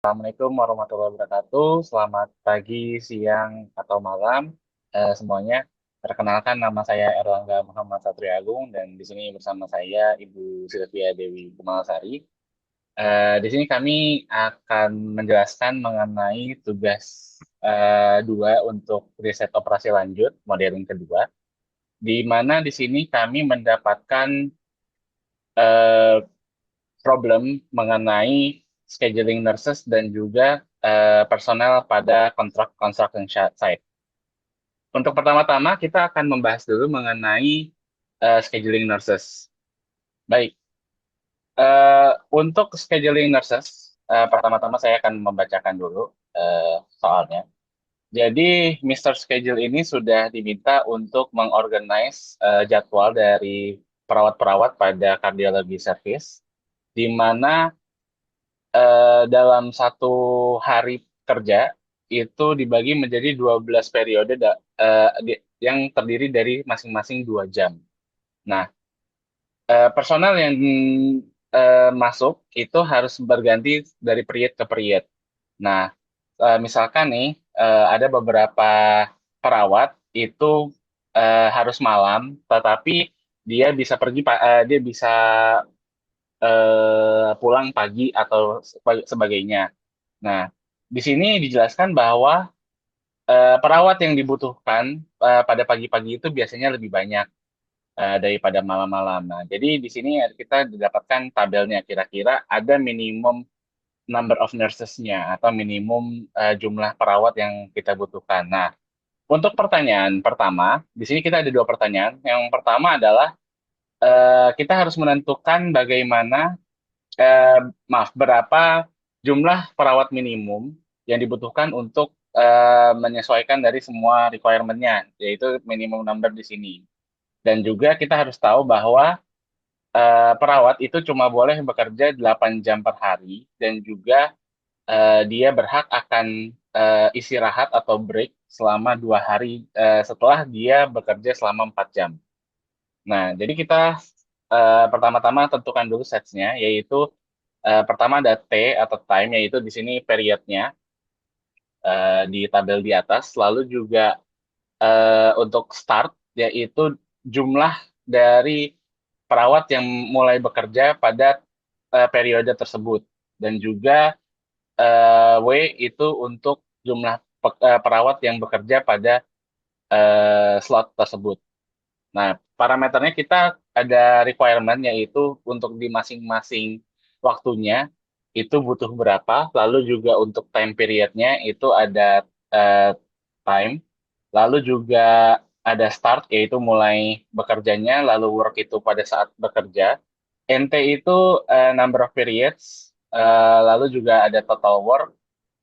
Assalamualaikum warahmatullahi wabarakatuh. Selamat pagi, siang, atau malam semuanya. Perkenalkan nama saya Erlangga Muhammad Satria Agung dan di sini bersama saya Ibu Sylvia Dewi Kumalasari. Di sini kami akan menjelaskan mengenai tugas dua untuk riset operasi lanjut modeling kedua, di mana di sini kami mendapatkan eh, problem mengenai scheduling nurses dan juga personel pada kontrak construction site. Untuk pertama-tama kita akan membahas dulu mengenai scheduling nurses. Baik, untuk scheduling nurses, pertama-tama saya akan membacakan dulu soalnya. Jadi, Mr. Schedule ini sudah diminta untuk mengorganize jadwal dari perawat-perawat pada kardiologi service, di mana dalam satu hari kerja itu dibagi menjadi 12 periode yang terdiri dari masing-masing 2 jam. Nah, personal yang masuk itu harus berganti dari period ke period. Nah, misalkan nih ada beberapa perawat itu harus malam, tetapi dia bisa dia bisa pulang pagi atau sebagainya. Nah, di sini dijelaskan bahwa perawat yang dibutuhkan pada pagi-pagi itu biasanya lebih banyak daripada malam-malam. Nah, jadi di sini kita didapatkan tabelnya kira-kira ada minimum number of nurses-nya atau minimum jumlah perawat yang kita butuhkan. Nah, untuk pertanyaan pertama, di sini kita ada dua pertanyaan. Yang pertama adalah kita harus menentukan bagaimana eh, berapa jumlah perawat minimum yang dibutuhkan untuk menyesuaikan dari semua requirement-nya, yaitu minimum number di sini. Dan juga kita harus tahu bahwa perawat itu cuma boleh bekerja 8 jam per hari, dan juga dia berhak akan istirahat atau break selama 2 hari setelah dia bekerja selama 4 jam. Nah, jadi kita pertama-tama tentukan dulu sets-nya, yaitu pertama ada T atau time, yaitu di sini periodnya di tabel di atas. Lalu juga untuk start, yaitu jumlah dari perawat yang mulai bekerja pada periode tersebut. Dan juga W itu untuk jumlah perawat yang bekerja pada slot tersebut. Nah, parameternya kita ada requirement, yaitu untuk di masing-masing waktunya itu butuh berapa, lalu juga untuk time periodnya itu ada eh, time, lalu juga ada start, yaitu mulai bekerjanya, lalu work itu pada saat bekerja, NT itu number of periods, lalu juga ada total work,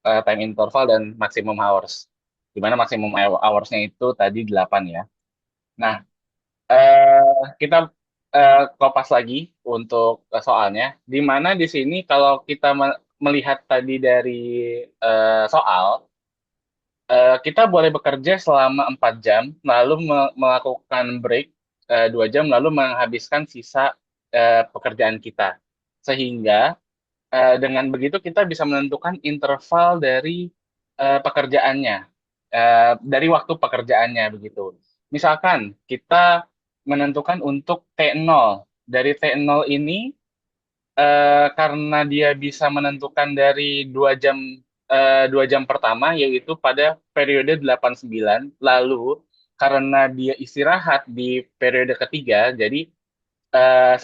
time interval, dan maximum hours. Di mana maximum hours-nya itu tadi 8 ya. Nah, kita kopas lagi untuk soalnya, di mana di sini kalau kita melihat tadi dari soal, kita boleh bekerja selama 4 jam, lalu melakukan break 2 jam, lalu menghabiskan sisa pekerjaan kita. Sehingga dengan begitu kita bisa menentukan interval dari pekerjaannya, dari waktu pekerjaannya begitu. Misalkan kita menentukan untuk T0. Dari T0 ini karena dia bisa menentukan dari 2 jam pertama, yaitu pada periode 89, lalu karena dia istirahat di periode ketiga, jadi 10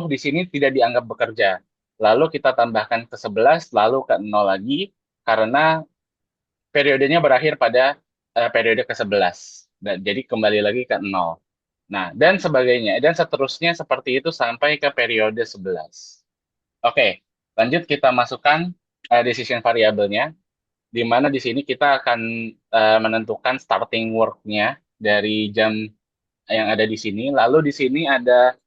di sini tidak dianggap bekerja. Lalu kita tambahkan ke 11, lalu ke 0 lagi, karena periodenya berakhir pada periode ke-11. Dan jadi kembali lagi ke 0. Nah, dan sebagainya. Dan seterusnya seperti itu sampai ke periode 11. Oke, lanjut kita masukkan decision variabelnya, di mana di sini kita akan menentukan starting work-nya dari jam yang ada di sini. Lalu di sini ada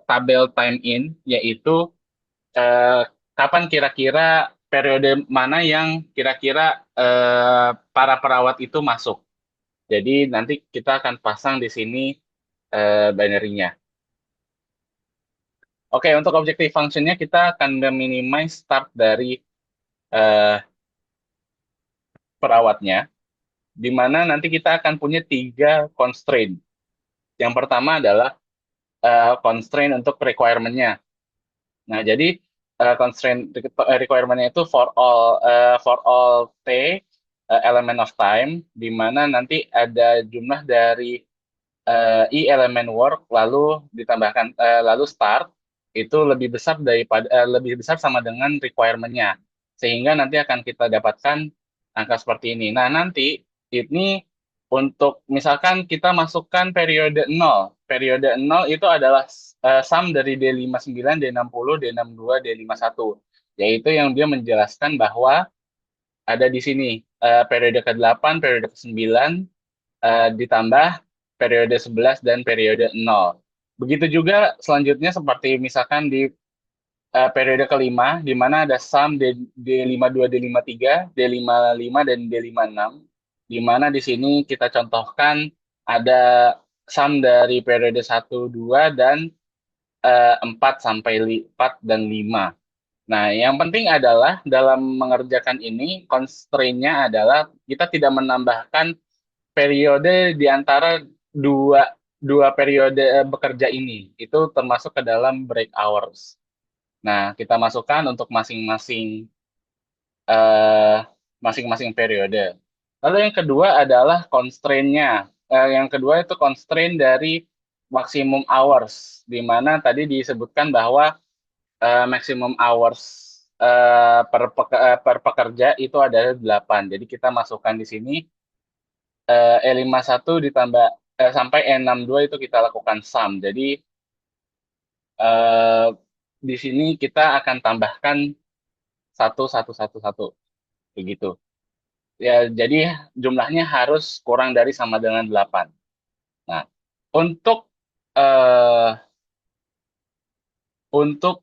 tabel time in, yaitu eh, kapan kira-kira periode mana yang kira-kira para perawat itu masuk. Jadi nanti kita akan pasang di sini binary-nya. Oke, untuk objective function-nya kita akan minimize start dari eh, perawatnya, di mana nanti kita akan punya tiga constraint. Yang pertama adalah constraint untuk requirement-nya. Nah, jadi constraint requirement-nya itu for all t element of time, di mana nanti ada jumlah dari i elemen work lalu ditambahkan lalu start itu lebih besar sama dengan requirement-nya, sehingga nanti akan kita dapatkan angka seperti ini. Nah, nanti ini untuk misalkan kita masukkan periode nol. Periode nol itu adalah sum dari D59, D60, D62, D51, yaitu yang dia menjelaskan bahwa ada di sini periode ke-8, periode ke-9, ditambah periode 11 dan periode nol. Begitu juga selanjutnya seperti misalkan di periode kelima, di mana ada sum D52, D53, D55, dan D56, di mana di sini kita contohkan ada sum dari periode 1, 2, dan 4 sampai 4 dan 5. Nah, yang penting adalah dalam mengerjakan ini, constraint-nya adalah kita tidak menambahkan periode di antara dua dua periode bekerja ini. Itu termasuk ke dalam break hours. Nah, kita masukkan untuk eh, masing-masing periode. Lalu yang kedua adalah constraint-nya. Yang kedua itu constraint dari maximum hours, di mana tadi disebutkan bahwa maximum hours per pekerja itu adalah 8. Jadi kita masukkan di sini E51 ditambah sampai E62 itu kita lakukan sum. Jadi eh, di sini kita akan tambahkan satu satu satu satu begitu. Ya, jadi jumlahnya harus kurang dari sama dengan 8. Nah, untuk eh, untuk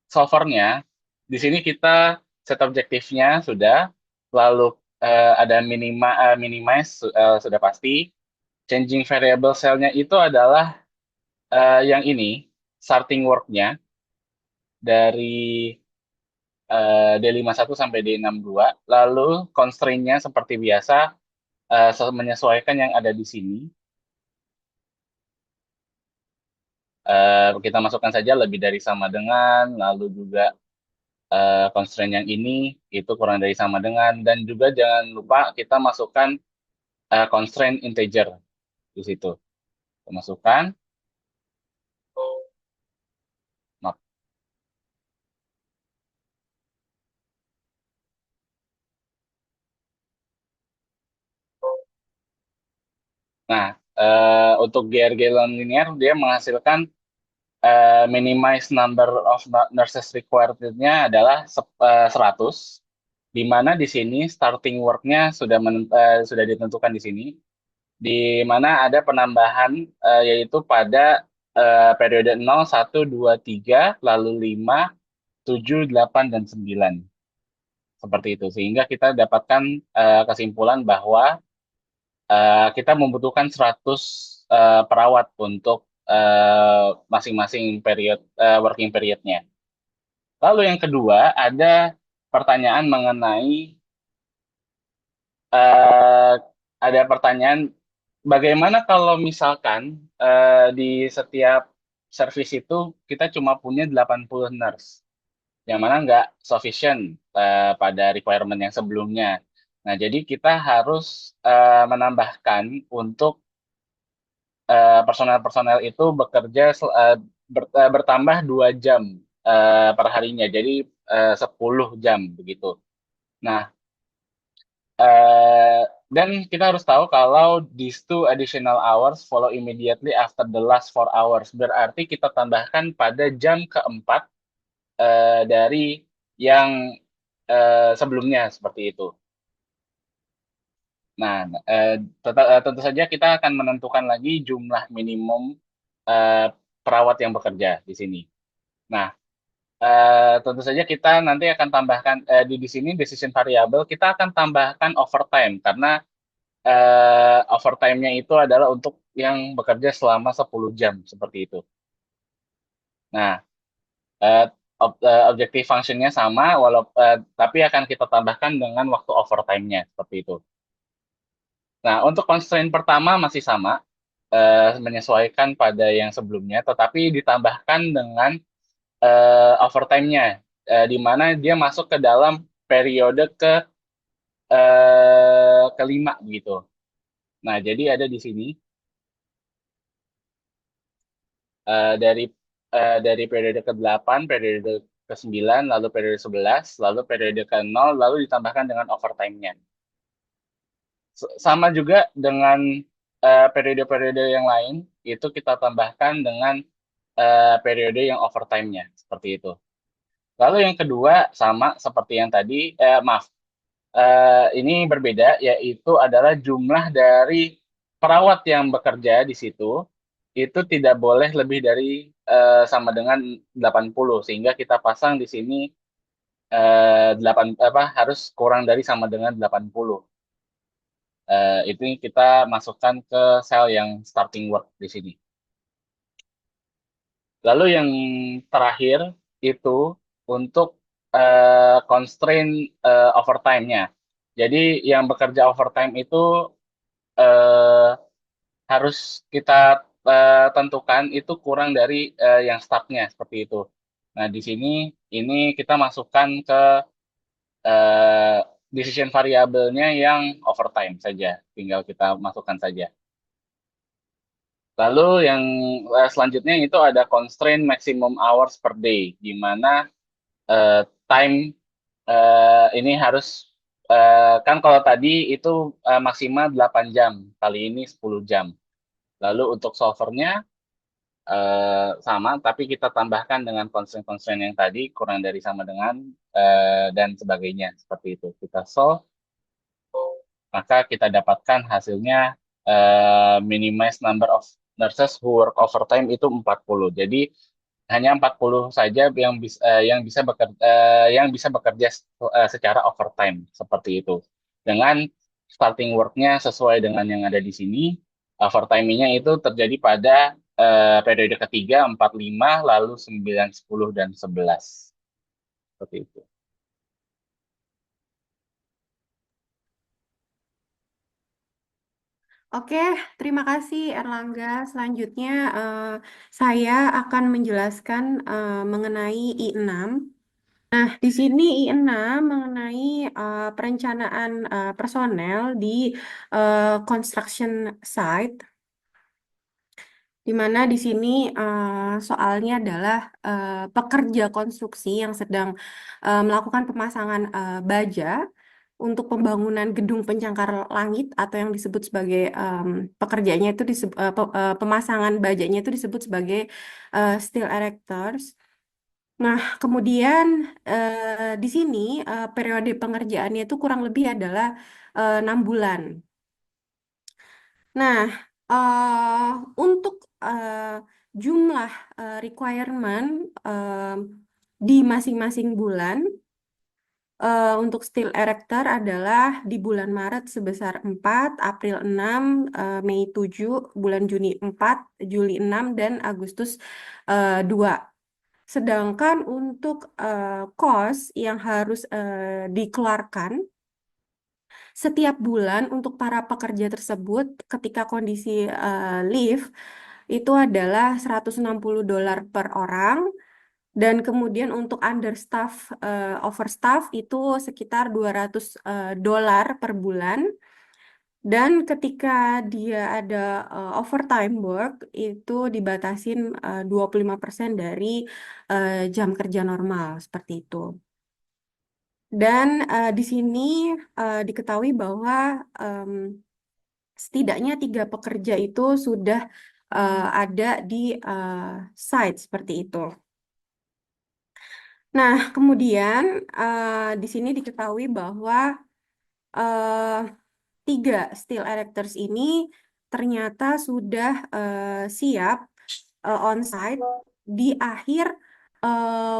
solvernya di sini kita set objektifnya sudah, lalu ada minimize sudah pasti. Changing variable cell-nya itu adalah yang ini starting work-nya dari D51 sampai D62. Lalu constraint-nya seperti biasa menyesuaikan yang ada di sini. Kita masukkan saja lebih dari sama dengan, lalu juga constraint yang ini itu kurang dari sama dengan, dan juga jangan lupa kita masukkan constraint integer di situ. Kita masukkan. Nah, untuk GRG linear dia menghasilkan minimize number of nurses required-nya adalah 100, di mana di sini starting work-nya sudah ditentukan di sini, di mana ada penambahan yaitu pada periode 0, 1, 2, 3, lalu 5, 7, 8, dan 9. Seperti itu. Sehingga kita dapatkan kesimpulan bahwa kita membutuhkan 100 perawat untuk masing-masing period working periodnya. Lalu yang kedua ada pertanyaan mengenai eh, ada pertanyaan bagaimana kalau misalkan di setiap service itu kita cuma punya 80 nurse, yang mana nggak sufficient pada requirement yang sebelumnya. Nah, jadi kita harus menambahkan untuk personel-personel itu bekerja bertambah 2 jam per harinya, jadi 10 jam begitu. Nah, eh, dan kita harus tahu kalau these two additional hours follow immediately after the last 4 hours. Berarti kita tambahkan pada jam keempat dari yang sebelumnya seperti itu. Nah, tentu saja kita akan menentukan lagi jumlah minimum eh, perawat yang bekerja di sini. Nah, tentu saja kita nanti akan tambahkan di sini decision variable kita akan tambahkan overtime karena overtime-nya itu adalah untuk yang bekerja selama 10 jam seperti itu. Nah, objektif functionnya sama, tapi akan kita tambahkan dengan waktu overtime-nya seperti itu. Nah, untuk constraint pertama masih sama, menyesuaikan pada yang sebelumnya, tetapi ditambahkan dengan overtime-nya, di mana dia masuk ke dalam periode kelima gitu. Nah, jadi ada di sini dari periode ke-8, periode ke-9, lalu periode 11, lalu periode ke-0, lalu ditambahkan dengan overtime-nya. Sama juga dengan periode-periode yang lain, itu kita tambahkan dengan periode yang overtime-nya, seperti itu. Lalu yang kedua, sama seperti yang tadi, maaf, ini berbeda, yaitu adalah jumlah dari perawat yang bekerja di situ, itu tidak boleh lebih dari sama dengan 80, sehingga kita pasang di sini 8 apa harus kurang dari sama dengan 80. Itu kita masukkan ke sel yang starting work di sini. Lalu yang terakhir itu untuk constraint overtime-nya. Jadi yang bekerja overtime itu eh, harus kita tentukan itu kurang dari yang startnya seperti itu. Nah, di sini ini kita masukkan ke eh, decision variabelnya yang overtime saja, tinggal kita masukkan saja. Lalu yang selanjutnya itu ada constraint maximum hours per day, di mana eh, time ini harus kan kalau tadi itu maksimal 8 jam, kali ini 10 jam. Lalu untuk solvernya sama, tapi kita tambahkan dengan constraint-constraint yang tadi kurang dari sama dengan dan sebagainya seperti itu. Kita solve, maka kita dapatkan hasilnya minimize number of nurses who work overtime itu 40. Jadi hanya 40 saja yang bisa bekerja secara overtime seperti itu. Dengan starting work-nya sesuai dengan yang ada di sini, overtime-nya itu terjadi pada periode ketiga, 4, 5, lalu 9, 10, dan 11. Seperti itu. Oke, terima kasih Erlangga. Selanjutnya saya akan menjelaskan mengenai I6. Nah, di sini I6 mengenai perencanaan personel di construction site, di mana di sini soalnya adalah pekerja konstruksi yang sedang melakukan pemasangan baja untuk pembangunan gedung pencakar langit atau yang disebut sebagai pekerjanya itu pemasangan bajanya itu disebut sebagai steel erectors. Nah, kemudian di sini periode pengerjaannya itu kurang lebih adalah 6 bulan. Nah, untuk jumlah requirement di masing-masing bulan untuk steel erector adalah di bulan Maret sebesar 4, April 6, Mei 7, bulan Juni 4, Juli 6, dan Agustus 2. Sedangkan untuk cost yang harus dikeluarkan setiap bulan untuk para pekerja tersebut ketika kondisi leave itu adalah $160 per orang, dan kemudian untuk understaff, overstaff itu sekitar $200 per bulan. Dan ketika dia ada overtime work itu dibatasin 25% dari jam kerja normal seperti itu. Dan di sini diketahui bahwa em, setidaknya 3 pekerja itu sudah ada di site seperti itu. Nah, kemudian di sini diketahui bahwa eh, 3 steel erectors ini ternyata sudah siap on site di akhir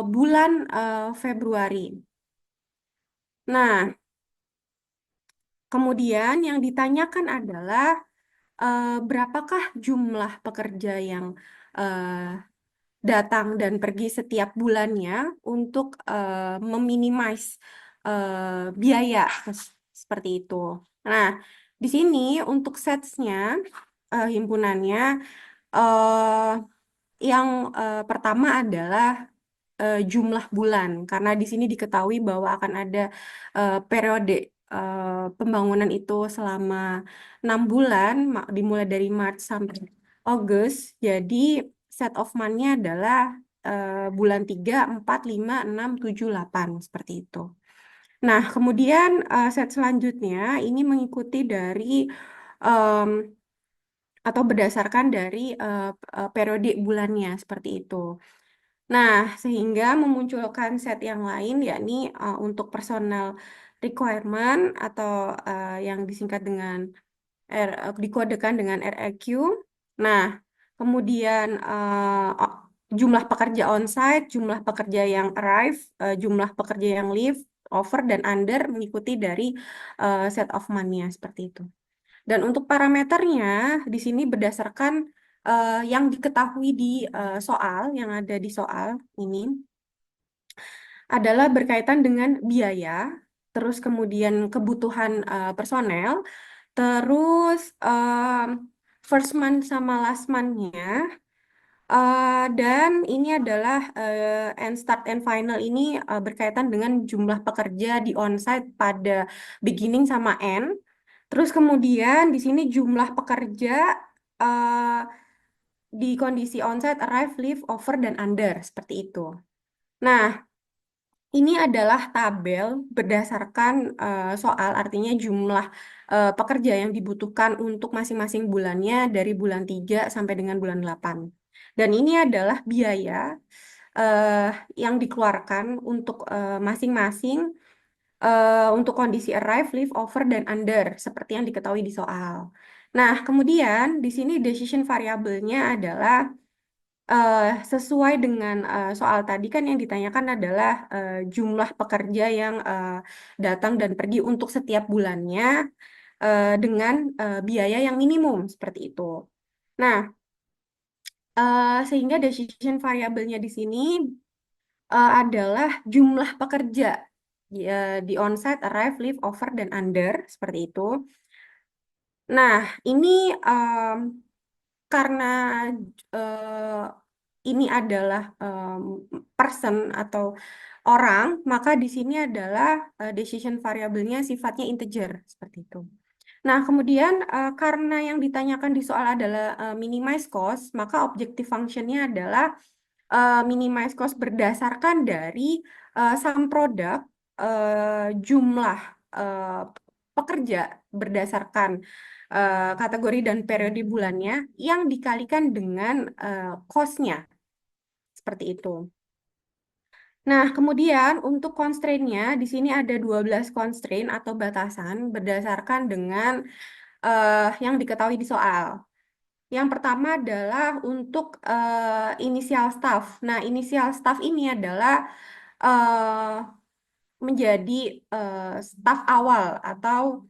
bulan Februari. Nah, kemudian yang ditanyakan adalah berapakah jumlah pekerja yang eh, datang dan pergi setiap bulannya untuk meminimais biaya seperti itu. Nah, di sini untuk setsnya himpunannya eh, yang pertama adalah jumlah bulan karena di sini diketahui bahwa akan ada periode pembangunan itu selama 6 bulan dimulai dari Maret sampai Agustus. Jadi set of month-nya adalah bulan 3, 4, 5, 6, 7, 8 seperti itu. Nah, kemudian set selanjutnya ini mengikuti dari em, atau berdasarkan dari periode bulannya seperti itu. Nah, sehingga memunculkan set yang lain, yakni untuk personal requirement atau yang disingkat dengan dikodekan dengan REQ. Nah, kemudian jumlah pekerja onsite, jumlah pekerja yang arrive, jumlah pekerja yang leave, over dan under mengikuti dari set of money-nya seperti itu. Dan untuk parameternya di sini berdasarkan yang diketahui di soal yang ada di soal ini adalah berkaitan dengan biaya, terus kemudian kebutuhan personel, terus first month sama last month-nya, dan ini adalah end start and final ini berkaitan dengan jumlah pekerja di onsite pada beginning sama end. Terus kemudian di sini jumlah pekerja eh, di kondisi onsite, arrive, leave, over, dan under seperti itu. Nah, ini adalah tabel berdasarkan soal, artinya jumlah pekerja yang dibutuhkan untuk masing-masing bulannya dari bulan 3 sampai dengan bulan 8. Dan ini adalah biaya eh, yang dikeluarkan untuk masing-masing untuk kondisi arrive, leave, over, dan under, seperti yang diketahui di soal. Nah, kemudian di sini decision variabelnya adalah sesuai dengan soal tadi kan yang ditanyakan adalah jumlah pekerja yang datang dan pergi untuk setiap bulannya dengan biaya yang minimum seperti itu. Nah, sehingga decision variabelnya di sini adalah jumlah pekerja di onsite, arrive, leave, over, dan under seperti itu. Nah, ini karena eh, ini adalah person atau orang, maka di sini adalah decision variabelnya sifatnya integer seperti itu. Nah, kemudian karena yang ditanyakan di soal adalah minimize cost, maka objective functionnya adalah minimize cost berdasarkan dari sum product jumlah eh, pekerja berdasarkan kategori dan periode bulannya yang dikalikan dengan cost-nya seperti itu. Nah, kemudian untuk constraint-nya di sini ada 12 constraint atau batasan berdasarkan dengan yang diketahui di soal. Yang pertama adalah untuk inisial staff. Nah, inisial staff ini adalah eh, menjadi staf awal atau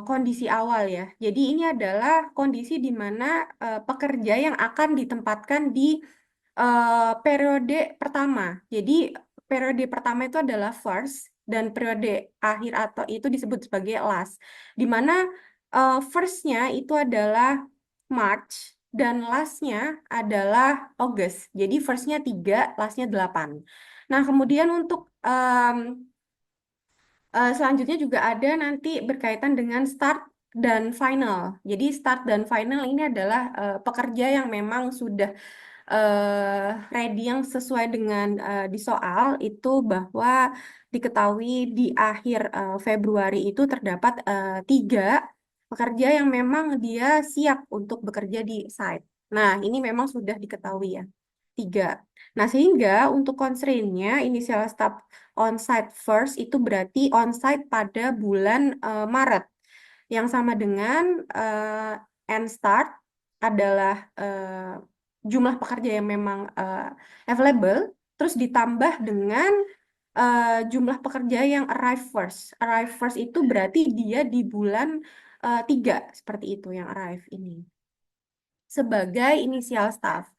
kondisi awal ya. Jadi ini adalah kondisi di mana pekerja yang akan ditempatkan di periode pertama. Jadi periode pertama itu adalah first dan periode akhir atau itu disebut sebagai last. Di mana first-nya itu adalah March dan last-nya adalah August. Jadi first-nya 3, last-nya 8. Nah, kemudian untuk selanjutnya juga ada nanti berkaitan dengan start dan final. Jadi start dan final ini adalah pekerja yang memang sudah ready yang sesuai dengan di soal itu bahwa diketahui di akhir Februari itu terdapat 3 pekerja yang memang dia siap untuk bekerja di site. Nah, ini memang sudah diketahui ya. 3. Nah, sehingga untuk constraint-nya initial start on-site first itu berarti on-site pada bulan Maret. Yang sama dengan end start adalah jumlah pekerja yang memang available, terus ditambah dengan jumlah pekerja yang arrive first. Arrive first itu berarti dia di bulan 3, seperti itu yang arrive ini sebagai inisial staff.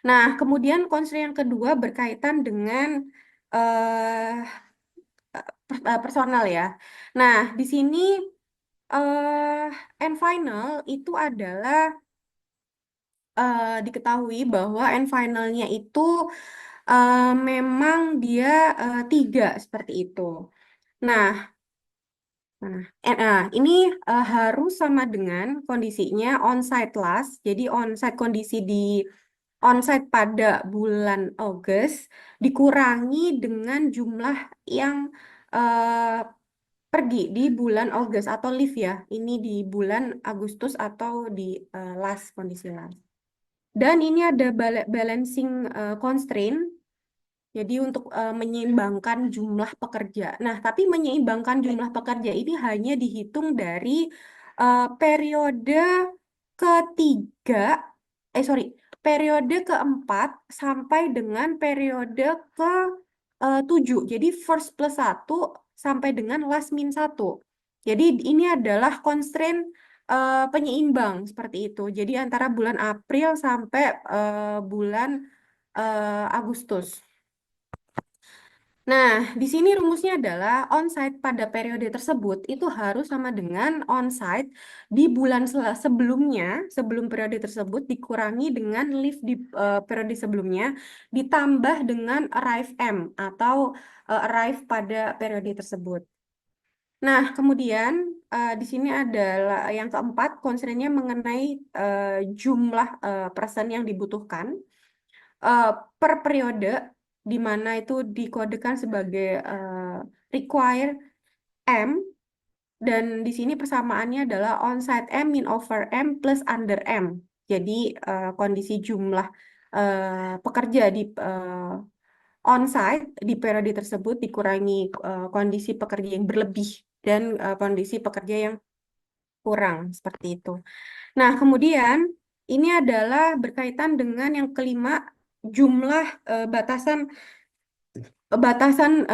Nah, kemudian constraint yang kedua berkaitan dengan eh personal ya. Nah, di sini end final itu adalah diketahui bahwa end finalnya itu memang dia tiga seperti itu. Nah, ini harus sama dengan kondisinya onsite last. Jadi onsite kondisi di onsite pada bulan Agustus dikurangi dengan jumlah yang eh, pergi di bulan Agustus atau live ya. Ini di bulan Agustus atau di last kondisi last. Dan ini ada balancing constraint. Jadi untuk menyeimbangkan jumlah pekerja. Nah, tapi menyeimbangkan jumlah pekerja ini hanya dihitung dari periode ketiga, sorry, periode keempat sampai dengan periode ke tujuh. Jadi first plus satu sampai dengan last min satu. Jadi ini adalah constraint penyeimbang seperti itu. Jadi antara bulan April sampai bulan Agustus. Nah, di sini rumusnya adalah onsite pada periode tersebut itu harus sama dengan onsite di bulan sebelumnya, sebelum periode tersebut dikurangi dengan leave di periode sebelumnya, ditambah dengan arrive M atau arrive pada periode tersebut. Nah, kemudian di sini adalah yang keempat, concern-nya mengenai jumlah person yang dibutuhkan eh, per periode di mana itu dikodekan sebagai require M dan di sini persamaannya adalah onsite M min over M plus under M. Jadi kondisi jumlah pekerja di onsite di periode tersebut dikurangi kondisi pekerja yang berlebih dan kondisi pekerja yang kurang seperti itu. Nah, kemudian ini adalah berkaitan dengan yang kelima, jumlah batasan batasan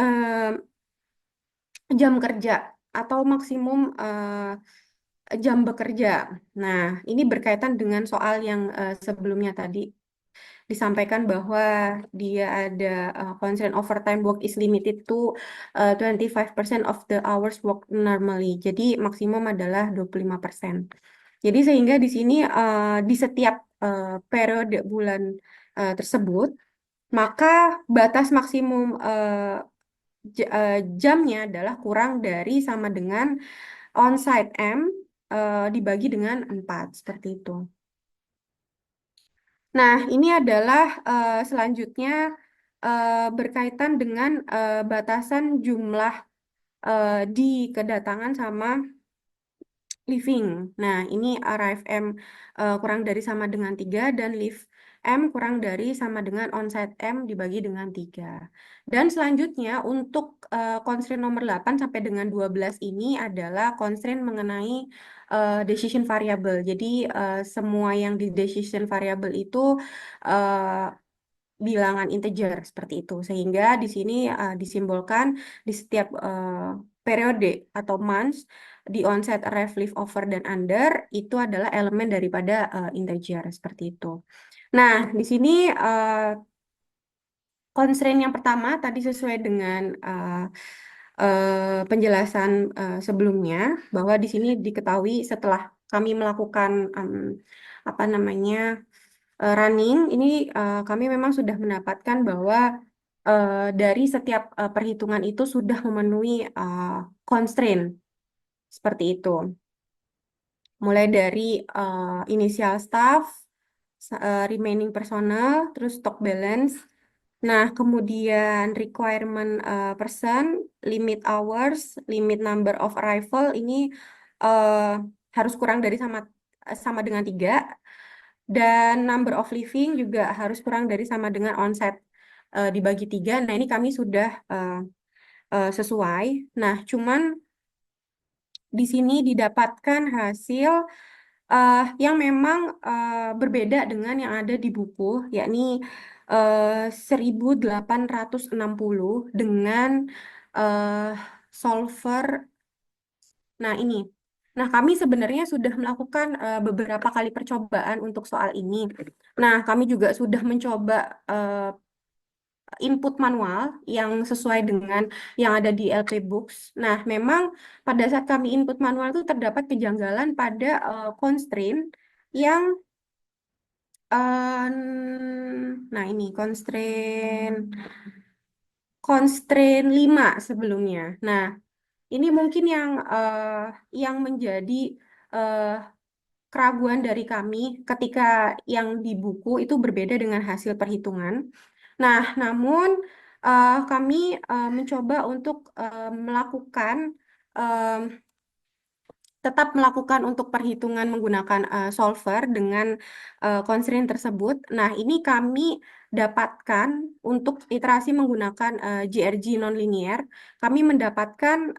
jam kerja atau maksimum jam bekerja. Nah, ini berkaitan dengan soal yang sebelumnya tadi disampaikan bahwa dia ada concern overtime work is limited to 25% of the hours work normally. Jadi maksimum adalah 25%. Jadi sehingga di sini di setiap periode bulan tersebut, maka batas maksimum jamnya adalah kurang dari sama dengan onsite M dibagi dengan 4 seperti itu. Nah, ini adalah selanjutnya berkaitan dengan batasan jumlah di kedatangan sama living. Nah, ini arrive M kurang dari sama dengan 3 dan leave M kurang dari sama dengan onsite M dibagi dengan 3. Dan selanjutnya untuk constraint nomor 8 sampai dengan 12 ini adalah constraint mengenai decision variable. Jadi semua yang di decision variable itu uh, bilangan integer seperti itu. Sehingga di sini disimbolkan di setiap periode atau months di onset, arrive, leave, over, dan under itu adalah elemen daripada integer seperti itu. Nah, di sini constraint yang pertama tadi sesuai dengan penjelasan sebelumnya bahwa di sini diketahui setelah kami melakukan apa namanya running ini kami memang sudah mendapatkan bahwa dari setiap perhitungan itu sudah memenuhi constraint seperti itu. Mulai dari initial staff, remaining personal, terus stock balance. Nah, kemudian requirement person, limit hours, limit number of arrival ini eh, harus kurang dari sama sama dengan 3 dan number of living juga harus kurang dari sama dengan onset dibagi 3. Nah, ini kami sudah sesuai. Nah, cuman di sini didapatkan hasil yang memang berbeda dengan yang ada di buku, yakni 1860 dengan eh, solver. Nah, ini. Nah, kami sebenarnya sudah melakukan beberapa kali percobaan untuk soal ini. Nah, kami juga sudah mencoba input manual yang sesuai dengan yang ada di LP Books. Nah, memang pada saat kami input manual itu terdapat kejanggalan pada constraint yang nah ini constraint 5 sebelumnya. Nah, ini mungkin yang menjadi eh, keraguan dari kami ketika yang di buku itu berbeda dengan hasil perhitungan. Nah, namun kami mencoba untuk melakukan tetap melakukan untuk perhitungan menggunakan solver dengan constraint tersebut. Nah, ini kami dapatkan untuk iterasi menggunakan GRG nonlinear, kami mendapatkan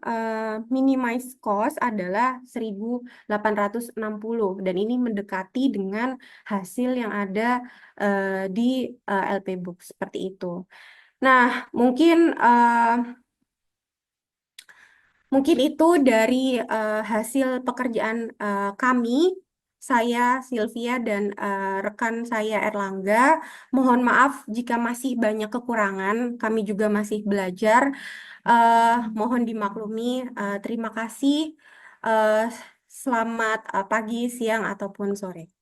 minimize cost adalah 1860 dan ini mendekati dengan hasil yang ada di LP Book seperti itu. Nah, mungkin mungkin itu dari hasil pekerjaan kami, saya, Sylvia, dan rekan saya, Erlangga. Mohon maaf jika masih banyak kekurangan, kami juga masih belajar. Mohon dimaklumi. Terima kasih. Eh, Selamat pagi, siang, ataupun sore.